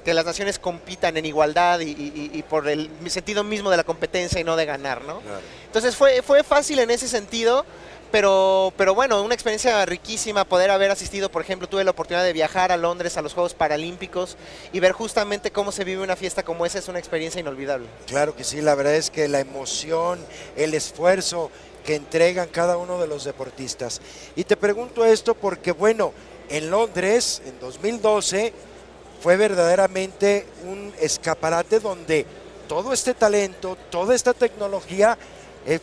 que las naciones compitan en igualdad y por el sentido mismo de la competencia y no de ganar, ¿no? Claro. Entonces fue fácil en ese sentido, pero bueno, una experiencia riquísima poder haber asistido. Por ejemplo, tuve la oportunidad de viajar a Londres a los Juegos Paralímpicos y ver justamente cómo se vive una fiesta como esa. Es una experiencia inolvidable. Claro que sí, la verdad es que la emoción, el esfuerzo que entregan cada uno de los deportistas. Y te pregunto esto porque, bueno, en Londres, en 2012, fue verdaderamente un escaparate donde todo este talento, toda esta tecnología,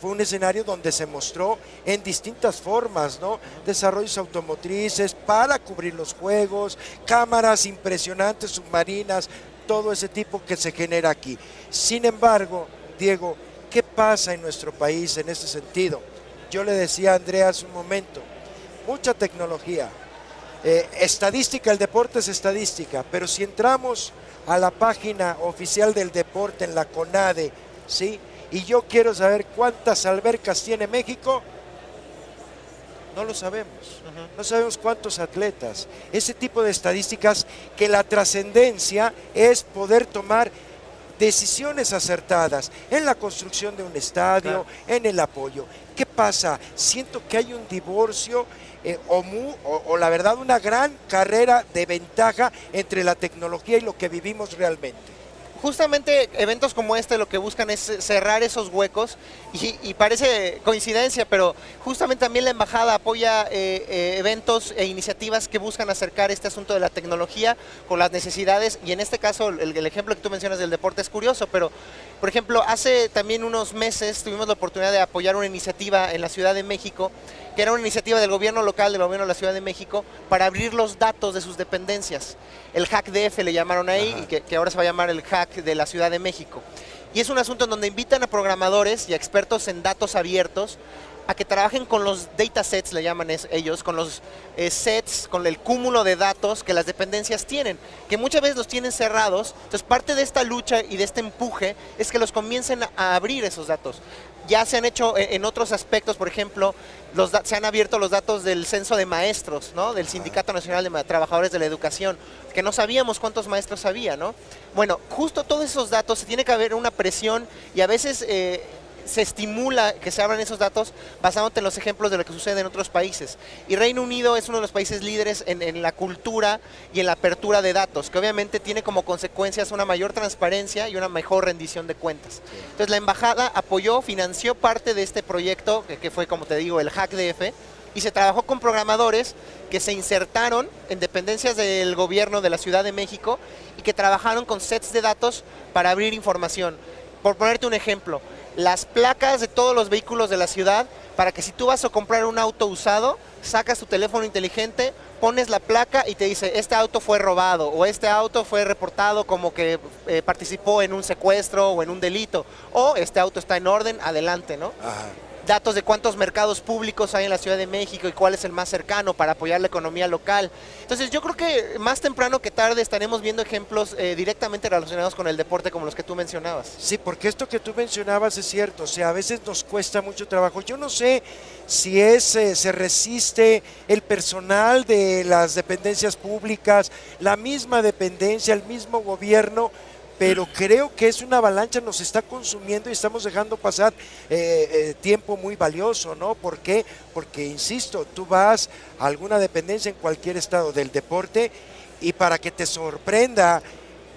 fue un escenario donde se mostró en distintas formas, ¿no? Desarrollos automotrices para cubrir los juegos, cámaras impresionantes, submarinas, todo ese tipo que se genera aquí. Sin embargo, Diego, ¿qué pasa en nuestro país en ese sentido? Yo le decía a Andrea hace un momento, mucha tecnología, estadística, el deporte es estadística, pero si entramos a la página oficial del deporte en la CONADE, ¿sí? Y yo quiero saber cuántas albercas tiene México, no lo sabemos. No sabemos cuántos atletas. Ese tipo de estadísticas que la trascendencia es poder tomar decisiones acertadas en la construcción de un estadio, en el apoyo. ¿Qué pasa? Siento que hay un divorcio o la verdad una gran carrera de ventaja entre la tecnología y lo que vivimos realmente. justamente eventos como este lo que buscan es cerrar esos huecos y parece coincidencia, pero justamente también la embajada apoya eventos e iniciativas que buscan acercar este asunto de la tecnología con las necesidades, y en este caso el ejemplo que tú mencionas del deporte es curioso, pero por ejemplo hace también unos meses tuvimos la oportunidad de apoyar una iniciativa en la Ciudad de México, que era una iniciativa del gobierno local, del gobierno de la Ciudad de México, para abrir los datos de sus dependencias. El Hack DF le llamaron ahí, y que ahora se va a llamar el Hack de la Ciudad de México. Y es un asunto en donde invitan a programadores y a expertos en datos abiertos a que trabajen con los datasets, le llaman ellos, con los sets, con el cúmulo de datos que las dependencias tienen, que muchas veces los tienen cerrados. Entonces parte de esta lucha y de este empuje es que los comiencen a abrir esos datos. Ya se han hecho en otros aspectos, por ejemplo, se han abierto los datos del censo de maestros, ¿no? Del Sindicato Nacional de Trabajadores de la Educación, que no sabíamos cuántos maestros había, ¿no? Bueno, justo todos esos datos, se tiene que haber una presión y a veces se estimula que se abran esos datos basándote en los ejemplos de lo que sucede en otros países. Y Reino Unido es uno de los países líderes en la cultura y en la apertura de datos, que obviamente tiene como consecuencias una mayor transparencia y una mejor rendición de cuentas. Entonces la embajada apoyó, financió parte de este proyecto, que fue, como te digo, el Hack DF, y se trabajó con programadores que se insertaron en dependencias del gobierno de la Ciudad de México y que trabajaron con sets de datos para abrir información. Por ponerte un ejemplo, las placas de todos los vehículos de la ciudad, para que si tú vas a comprar un auto usado, sacas tu teléfono inteligente, pones la placa y te dice, este auto fue robado, o este auto fue reportado como que participó en un secuestro o en un delito, o este auto está en orden, adelante, ¿no? Ajá. Datos de cuántos mercados públicos hay en la Ciudad de México y cuál es el más cercano para apoyar la economía local. Entonces yo creo que más temprano que tarde estaremos viendo ejemplos directamente relacionados con el deporte como los que tú mencionabas. Sí, porque esto que tú mencionabas es cierto, o sea, a veces nos cuesta mucho trabajo. Yo no sé si se resiste el personal de las dependencias públicas, la misma dependencia, el mismo gobierno, pero creo que es una avalancha, nos está consumiendo y estamos dejando pasar tiempo muy valioso, ¿no? ¿Por qué? Porque, insisto, tú vas a alguna dependencia en cualquier estado del deporte y para que te sorprenda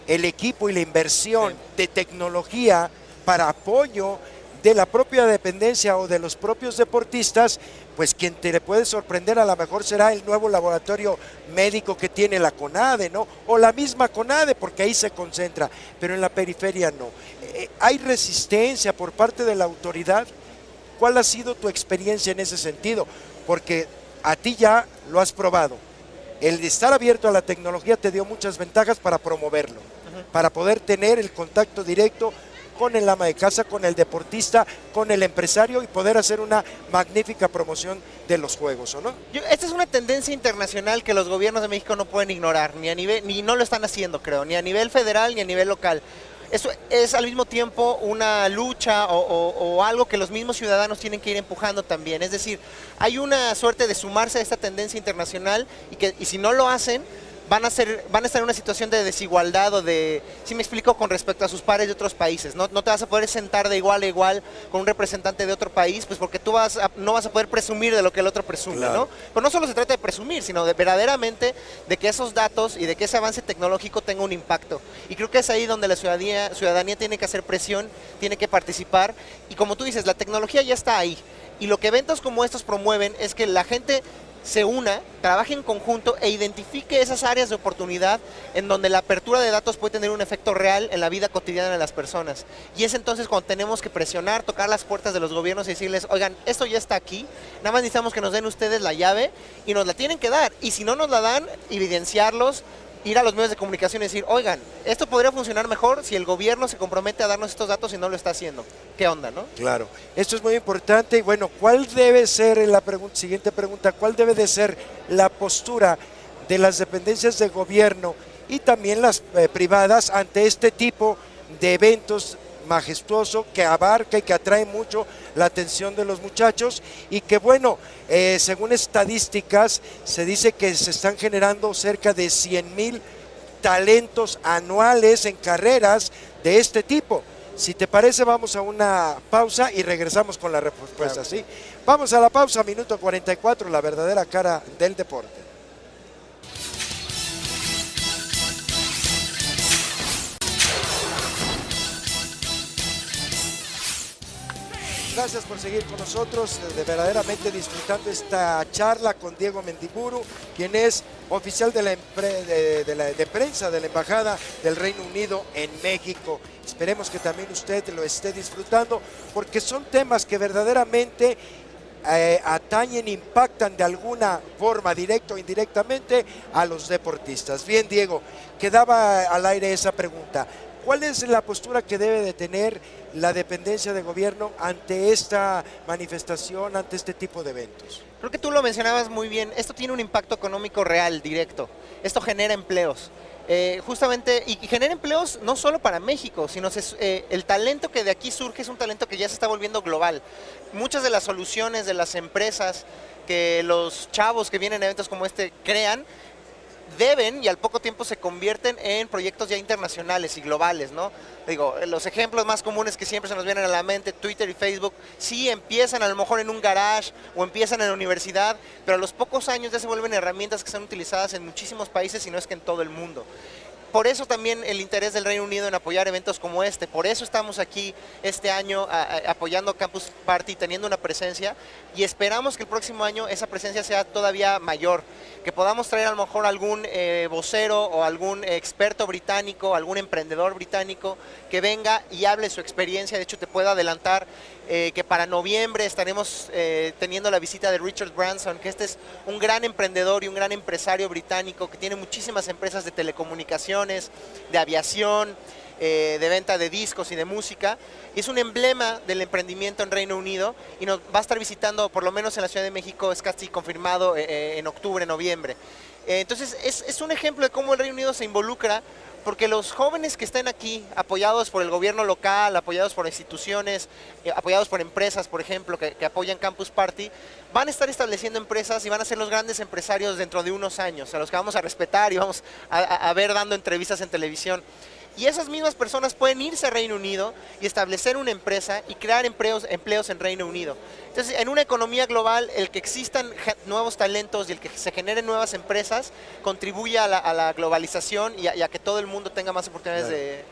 el equipo y la inversión de tecnología para apoyo de la propia dependencia o de los propios deportistas, pues quien te le puede sorprender a lo mejor será el nuevo laboratorio médico que tiene la CONADE, ¿no? O la misma CONADE, porque ahí se concentra, pero en la periferia no. ¿Hay resistencia por parte de la autoridad? ¿Cuál ha sido tu experiencia en ese sentido? Porque a ti ya lo has probado. El de estar abierto a la tecnología te dio muchas ventajas para promoverlo, para poder tener el contacto directo con el ama de casa, con el deportista, con el empresario y poder hacer una magnífica promoción de los juegos, ¿o no? Esta es una tendencia internacional que los gobiernos de México no pueden ignorar, ni no lo están haciendo, creo, ni a nivel federal ni a nivel local. Eso es al mismo tiempo una lucha o algo que los mismos ciudadanos tienen que ir empujando también. Es decir, hay una suerte de sumarse a esta tendencia internacional y si no lo hacen, van a estar en una situación de desigualdad o de, si me explico, con respecto a sus pares de otros países. No te vas a poder sentar de igual a igual con un representante de otro país, pues porque tú no vas a poder presumir de lo que el otro presume, claro, ¿no? Pero no solo se trata de presumir, sino de verdaderamente de que esos datos y de que ese avance tecnológico tenga un impacto. Y creo que es ahí donde la ciudadanía tiene que hacer presión, tiene que participar. Y como tú dices, la tecnología ya está ahí. Y lo que eventos como estos promueven es que la gente se una, trabaje en conjunto e identifique esas áreas de oportunidad en donde la apertura de datos puede tener un efecto real en la vida cotidiana de las personas. Y es entonces cuando tenemos que presionar, tocar las puertas de los gobiernos y decirles, oigan, esto ya está aquí, nada más necesitamos que nos den ustedes la llave y nos la tienen que dar. Y si no nos la dan, evidenciarlos, ir a los medios de comunicación y decir, oigan, esto podría funcionar mejor si el gobierno se compromete a darnos estos datos y no lo está haciendo. ¿Qué onda, no? Claro, esto es muy importante. Y bueno, ¿cuál debe ser, siguiente pregunta, cuál debe de ser la postura de las dependencias de gobierno y también las privadas ante este tipo de eventos majestuoso que abarca y que atrae mucho la atención de los muchachos y que bueno, según estadísticas se dice que se están generando cerca de 100,000 talentos anuales en carreras de este tipo? Si te parece, vamos a una pausa y regresamos con la respuesta, claro. ¿Sí? Vamos a la pausa, minuto 44, la verdadera cara del deporte. gracias por seguir con nosotros, de verdaderamente disfrutando esta charla con Diego Mendiburu, quien es oficial de de prensa de la Embajada del Reino Unido en México. Esperemos que también usted lo esté disfrutando, porque son temas que verdaderamente atañen, impactan de alguna forma, directa o indirectamente, a los deportistas. Bien, Diego, quedaba al aire esa pregunta. ¿Cuál es la postura que debe de tener la dependencia de gobierno ante esta manifestación, ante este tipo de eventos? Creo que tú lo mencionabas muy bien. Esto tiene un impacto económico real, directo. Esto genera empleos. Justamente, y genera empleos no solo para México, sino el talento que de aquí surge es un talento que ya se está volviendo global. Muchas de las soluciones de las empresas que los chavos que vienen a eventos como este crean, deben y al poco tiempo se convierten en proyectos ya internacionales y globales, ¿no? Digo, los ejemplos más comunes que siempre se nos vienen a la mente, Twitter y Facebook, sí empiezan a lo mejor en un garage o empiezan en la universidad, pero a los pocos años ya se vuelven herramientas que son utilizadas en muchísimos países, si no es que en todo el mundo. Por eso también el interés del Reino Unido en apoyar eventos como este, por eso estamos aquí este año apoyando Campus Party, teniendo una presencia, y esperamos que el próximo año esa presencia sea todavía mayor, que podamos traer a lo mejor algún vocero o algún experto británico, algún emprendedor británico que venga y hable su experiencia. De hecho, te puedo adelantar que para noviembre estaremos teniendo la visita de Richard Branson, que este es un gran emprendedor y un gran empresario británico que tiene muchísimas empresas de telecomunicaciones, de aviación, de venta de discos y de música, y es un emblema del emprendimiento en Reino Unido, y nos va a estar visitando por lo menos en la Ciudad de México, es casi confirmado en octubre, noviembre. Entonces es un ejemplo de cómo el Reino Unido se involucra, porque los jóvenes que estén aquí, apoyados por el gobierno local, apoyados por instituciones, apoyados por empresas, por ejemplo, que apoyan Campus Party, van a estar estableciendo empresas y van a ser los grandes empresarios dentro de unos años, a los que vamos a respetar y vamos a ver dando entrevistas en televisión. Y esas mismas personas pueden irse a Reino Unido y establecer una empresa y crear empleos en Reino Unido. Entonces, en una economía global, el que existan nuevos talentos y el que se generen nuevas empresas contribuye a la globalización y a que todo el mundo tenga más oportunidades de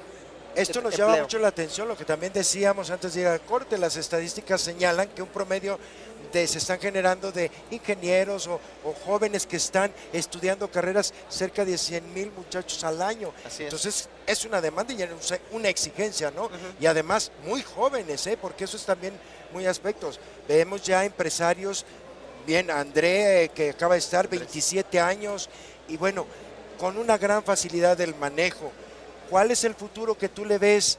Esto nos llama mucho la atención, lo que también decíamos antes de ir al corte. Las estadísticas señalan que un promedio se están generando de ingenieros o jóvenes que están estudiando carreras cerca de 100,000 muchachos al año. Entonces es una demanda y una exigencia, ¿no? Y además muy jóvenes, porque eso es también muy aspectos. Vemos ya empresarios, bien, André, que acaba de estar 27 años, y bueno, con una gran facilidad del manejo. ¿Cuál es el futuro que tú le ves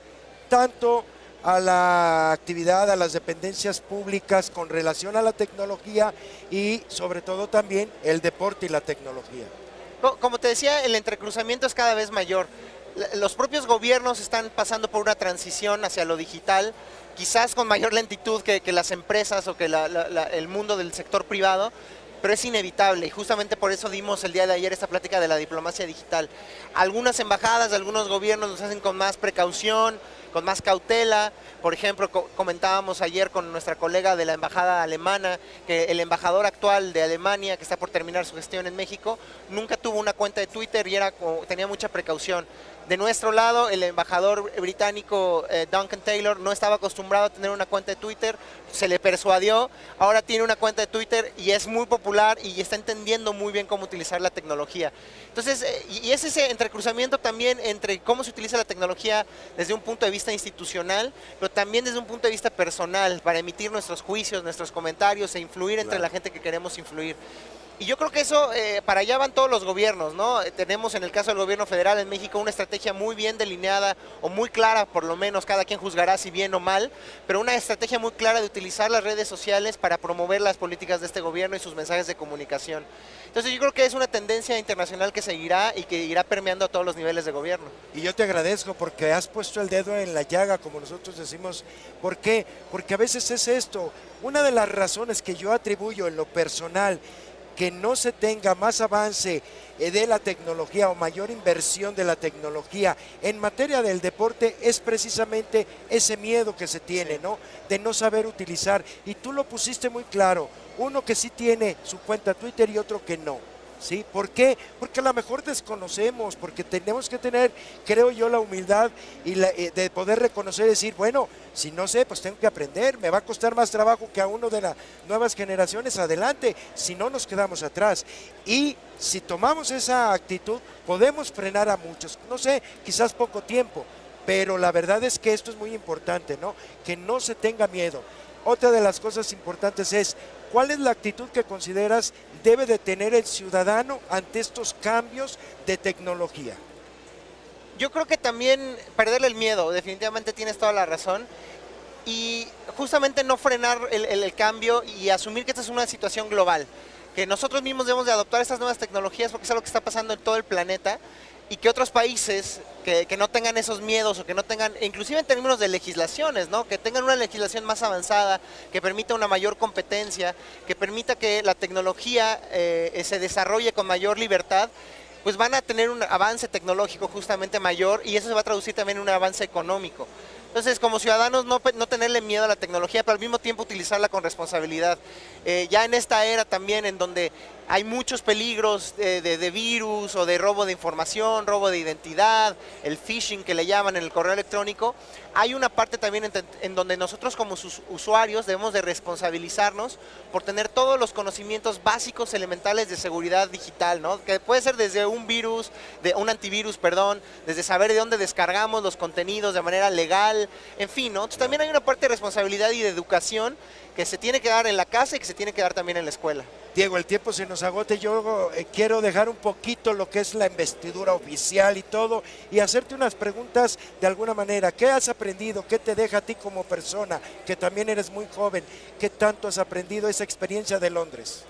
tanto a la actividad, a las dependencias públicas con relación a la tecnología y sobre todo también el deporte y la tecnología? Como te decía, el entrecruzamiento es cada vez mayor. Los propios gobiernos están pasando por una transición hacia lo digital, quizás con mayor lentitud que las empresas o que el mundo del sector privado, pero es inevitable, y justamente por eso dimos el día de ayer esta plática de la diplomacia digital. Algunas embajadas, algunos gobiernos los hacen con más precaución, con más cautela. Por ejemplo, comentábamos ayer con nuestra colega de la embajada alemana que el embajador actual de Alemania, que está por terminar su gestión en México, nunca tuvo una cuenta de Twitter y tenía mucha precaución. De nuestro lado, el embajador británico Duncan Taylor no estaba acostumbrado a tener una cuenta de Twitter, se le persuadió, ahora tiene una cuenta de Twitter y es muy popular y está entendiendo muy bien cómo utilizar la tecnología. Entonces, y es ese entrecruzamiento también entre cómo se utiliza la tecnología desde un punto de vista institucional, pero también desde un punto de vista personal, para emitir nuestros juicios, nuestros comentarios e influir entre la gente que queremos influir. Y yo creo que eso, para allá van todos los gobiernos, ¿no? Tenemos en el caso del gobierno federal en México una estrategia muy bien delineada, o muy clara por lo menos, cada quien juzgará si bien o mal, pero una estrategia muy clara de utilizar las redes sociales para promover las políticas de este gobierno y sus mensajes de comunicación. Entonces yo creo que es una tendencia internacional que seguirá y que irá permeando a todos los niveles de gobierno. Y yo te agradezco porque has puesto el dedo en la llaga, como nosotros decimos. ¿Por qué? Porque a veces es esto. Una de las razones que yo atribuyo en lo personal que no se tenga más avance de la tecnología o mayor inversión de la tecnología en materia del deporte es precisamente ese miedo que se tiene, ¿no? De no saber utilizar. Y tú lo pusiste muy claro, uno que sí tiene su cuenta Twitter y otro que no. ¿Sí? ¿Por qué? Porque a lo mejor desconocemos, porque tenemos que tener, creo yo, la humildad y de poder reconocer y decir, bueno, si no sé, pues tengo que aprender, me va a costar más trabajo que a uno de las nuevas generaciones, adelante, si no nos quedamos atrás. Y si tomamos esa actitud, podemos frenar a muchos, no sé, quizás poco tiempo, pero la verdad es que esto es muy importante, ¿no? Que no se tenga miedo. Otra de las cosas importantes es, ¿cuál es la actitud que consideras debe de tener el ciudadano ante estos cambios de tecnología? Yo creo que también perderle el miedo, definitivamente tienes toda la razón. Y justamente no frenar el cambio y asumir que esta es una situación global. Que nosotros mismos debemos de adoptar estas nuevas tecnologías porque es algo que está pasando en todo el planeta. Y que otros países que no tengan esos miedos o que no tengan, inclusive en términos de legislaciones, ¿no? Que tengan una legislación más avanzada, que permita una mayor competencia, que permita que la tecnología se desarrolle con mayor libertad, pues van a tener un avance tecnológico justamente mayor y eso se va a traducir también en un avance económico. Entonces, como ciudadanos, no tenerle miedo a la tecnología, pero al mismo tiempo utilizarla con responsabilidad. Ya en esta era también en donde hay muchos peligros de virus o de robo de información, robo de identidad, el phishing que le llaman en el correo electrónico, hay una parte también en donde nosotros como sus usuarios debemos de responsabilizarnos por tener todos los conocimientos básicos elementales de seguridad digital, ¿no? Que puede ser desde un virus, de un antivirus, perdón, desde saber de dónde descargamos los contenidos de manera legal, en fin, ¿no? Entonces también hay una parte de responsabilidad y de educación que se tiene que dar en la casa y que se tiene que dar también en la escuela. Diego, el tiempo se nos agota. Yo quiero dejar un poquito lo que es la investidura oficial y todo y hacerte unas preguntas de alguna manera. ¿Qué has aprendido? ¿Qué te deja a ti como persona? Que también eres muy joven. ¿Qué tanto has aprendido esa experiencia de Londres?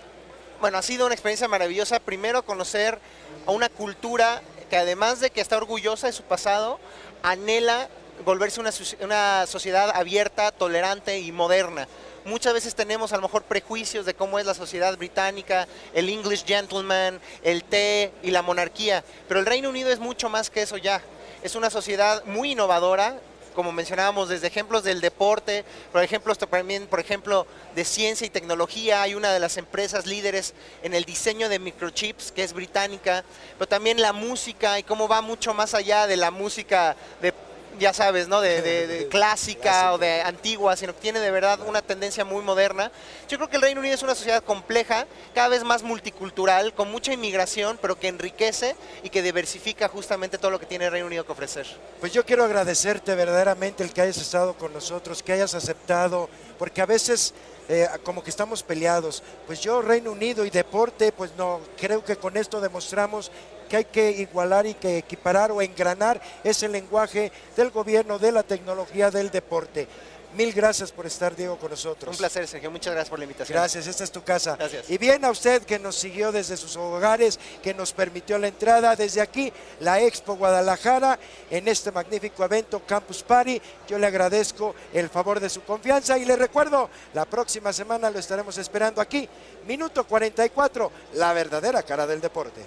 Bueno, ha sido una experiencia maravillosa. Primero, conocer a una cultura que además de que está orgullosa de su pasado, anhela volverse una sociedad abierta, tolerante y moderna. Muchas veces tenemos a lo mejor prejuicios de cómo es la sociedad británica, el English gentleman, el té y la monarquía, pero el Reino Unido es mucho más que eso ya. Es una sociedad muy innovadora, como mencionábamos, desde ejemplos del deporte, también, por ejemplo, de ciencia y tecnología. Hay una de las empresas líderes en el diseño de microchips, que es británica, pero también la música y cómo va mucho más allá de la música de, ya sabes, ¿no? de clásica o de antigua, sino que tiene de verdad una tendencia muy moderna. Yo creo que el Reino Unido es una sociedad compleja, cada vez más multicultural, con mucha inmigración, pero que enriquece y que diversifica justamente todo lo que tiene el Reino Unido que ofrecer. Pues yo quiero agradecerte verdaderamente el que hayas estado con nosotros, que hayas aceptado, porque a veces como que estamos peleados. Pues yo, Reino Unido y deporte, pues no, creo que con esto demostramos que hay que igualar y que equiparar o engranar ese lenguaje del gobierno, de la tecnología, del deporte. Mil gracias por estar, Diego, con nosotros. Un placer, Sergio. Muchas gracias por la invitación. Gracias, esta es tu casa. Gracias. Y bien a usted que nos siguió desde sus hogares, que nos permitió la entrada desde aquí, la Expo Guadalajara, en este magnífico evento Campus Party. Yo le agradezco el favor de su confianza y le recuerdo, la próxima semana lo estaremos esperando aquí. Minuto 44, la verdadera cara del deporte.